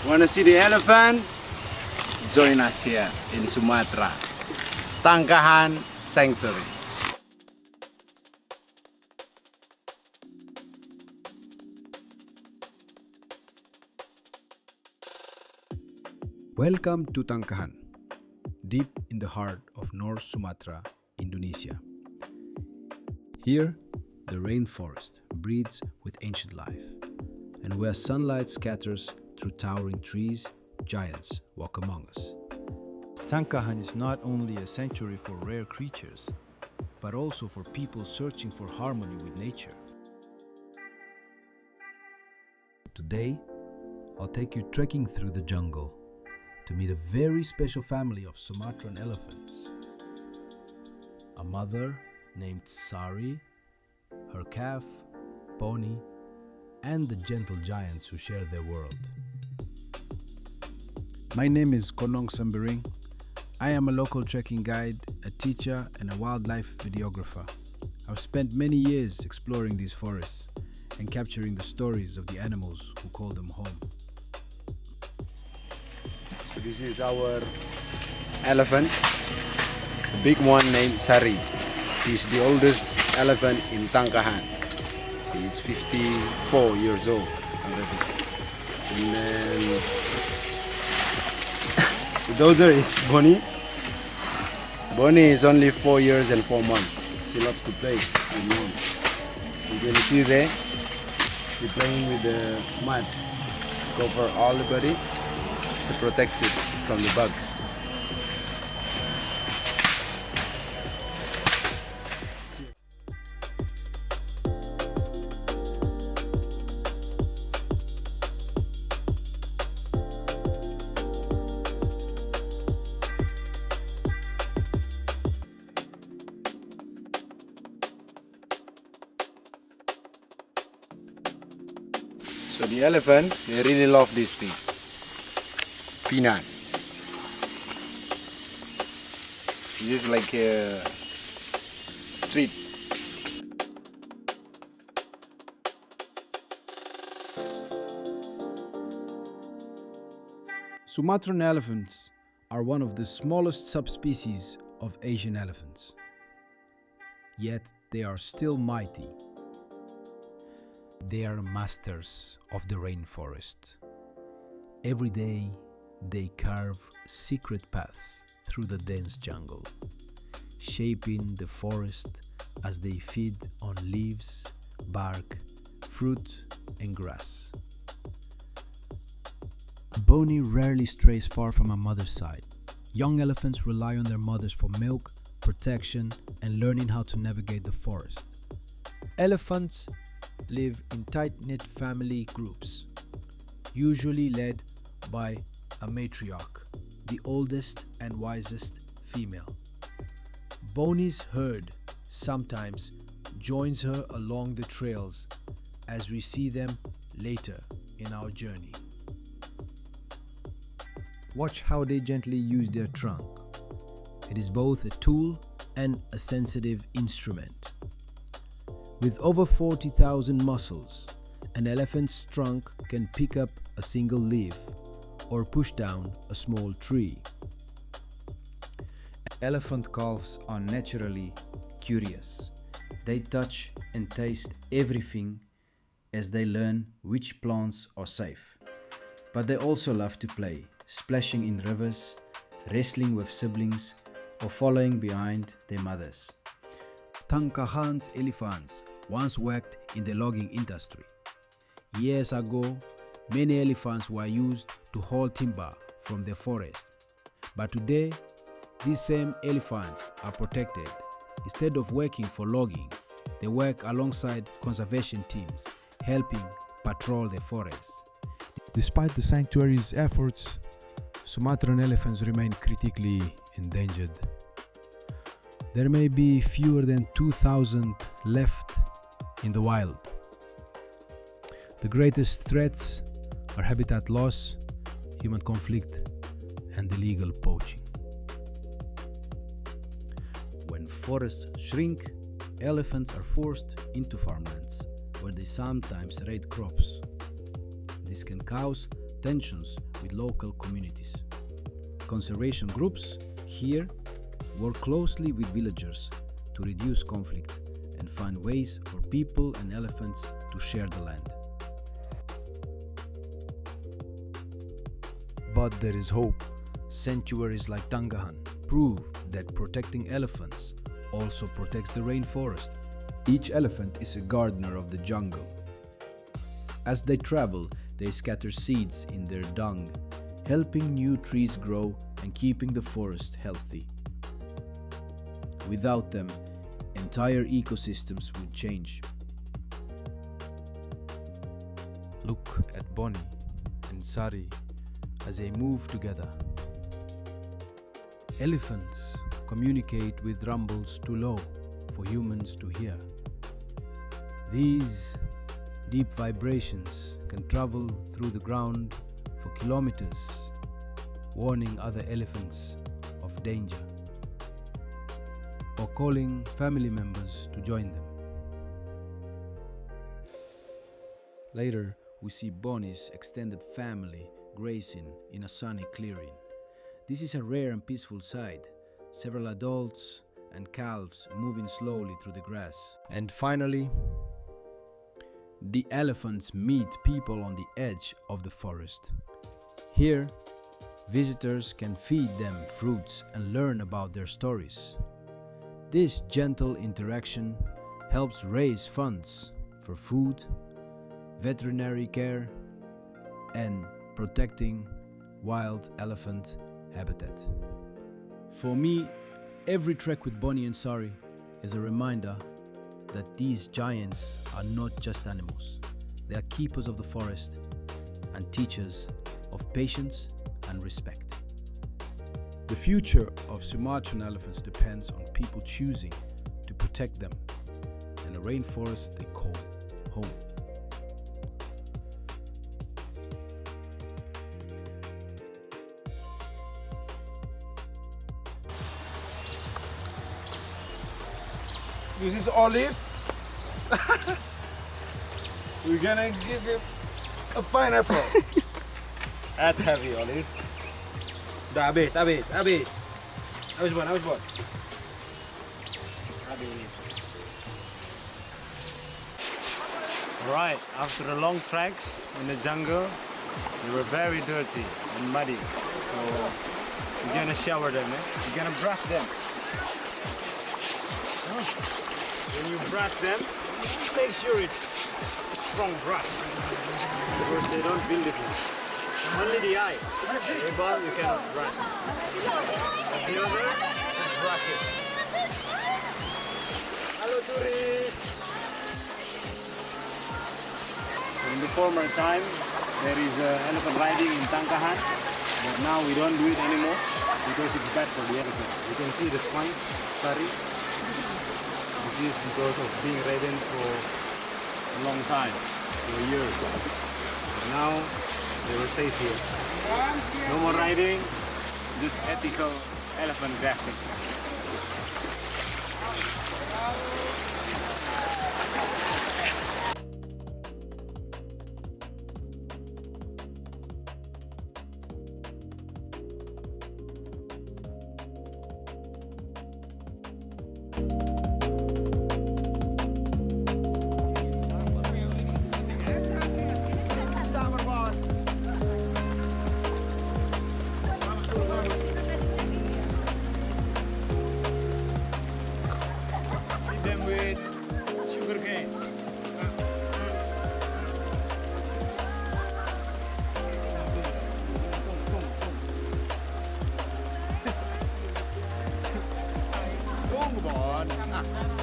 Wanna see the elephant? Join us here in Sumatra, Tangkahan Sanctuary. Welcome to Tangkahan, deep in the heart of North Sumatra, Indonesia. Here, the rainforest breathes with ancient life, and where sunlight scatters through towering trees, giants walk among us. Tangkahan is not only a sanctuary for rare creatures, but also for people searching for harmony with nature. Today, I'll take you trekking through the jungle to meet a very special family of Sumatran elephants. A mother named Sari, her calf, Boni, and the gentle giants who share their world. My name is Konong Sembiring. I am a local trekking guide, a teacher, and a wildlife videographer. I've spent many years exploring these forests and capturing the stories of the animals who call them home. So this is our elephant, the big one named Sari. He's the oldest elephant in Tangkahan. He's 54 years old already. And then the daughter is Boni. Boni is only 4 years and 4 months. She loves to play with mom. You can see there, she's playing with the mud. Cover all the body to protect it from the bugs. So the elephant, they really love this thing. Peanut. This is like a treat. Sumatran elephants are one of the smallest subspecies of Asian elephants. Yet they are still mighty. They are masters of the rainforest. Every day, they carve secret paths through the dense jungle, shaping the forest as they feed on leaves, bark, fruit, and grass. Boni rarely strays far from her mother's side. Young elephants rely on their mothers for milk, protection, and learning how to navigate the forest. Elephants live in tight-knit family groups, usually led by a matriarch, the oldest and wisest female. Boni's herd sometimes joins her along the trails as we see them later in our journey. Watch how they gently use their trunk. It is both a tool and a sensitive instrument. With over 40,000 muscles, an elephant's trunk can pick up a single leaf or push down a small tree. Elephant calves are naturally curious. They touch and taste everything as they learn which plants are safe. But they also love to play, splashing in rivers, wrestling with siblings, or following behind their mothers. Tangkahan's elephants once worked in the logging industry. Years ago, many elephants were used to haul timber from the forest. But today, these same elephants are protected. Instead of working for logging, they work alongside conservation teams, helping patrol the forest. Despite the sanctuary's efforts, Sumatran elephants remain critically endangered. There may be fewer than 2,000 left in the wild. The greatest threats are habitat loss, human conflict, and illegal poaching. When forests shrink, elephants are forced into farmlands, where they sometimes raid crops. This can cause tensions with local communities. Conservation groups here work closely with villagers to reduce conflict and find ways for people and elephants to share the land. But there is hope. Sanctuaries like Tangkahan prove that protecting elephants also protects the rainforest. Each elephant is a gardener of the jungle. As they travel, they scatter seeds in their dung, helping new trees grow and keeping the forest healthy. Without them, entire ecosystems would change. Look at Boni and Sari as they move together. Elephants communicate with rumbles too low for humans to hear. These deep vibrations can travel through the ground for kilometers, warning other elephants of danger or calling family members to join them. Later, we see Boni's extended family grazing in a sunny clearing. This is a rare and peaceful sight, several adults and calves moving slowly through the grass. And finally, the elephants meet people on the edge of the forest. Here, visitors can feed them fruits and learn about their stories. This gentle interaction helps raise funds for food, veterinary care, and protecting wild elephant habitat. For me, every trek with Boni and Sari is a reminder that these giants are not just animals. They are keepers of the forest and teachers of patience and respect. The future of Sumatran elephants depends on people choosing to protect them in a rainforest they call home. This is olive. We're gonna give him a pineapple. That's heavy, olive. Dah habis. Habis Bon. Alright, after the long treks in the jungle, they were very dirty and muddy. So we're gonna shower them, We're gonna brush them. When you brush them, make sure it's a strong brush, because they don't feel different. Only the eye. The eyeball you cannot brush. The other, just brush it. Hello tourists! In the former time, there is elephant riding in Tangkahan, but now we don't do it anymore because it's bad for the elephant. You can see the spine, Sari. This is because of being ridden for a long time, for years. Now they were safe here. No more riding, just ethical elephant grassing. Bon.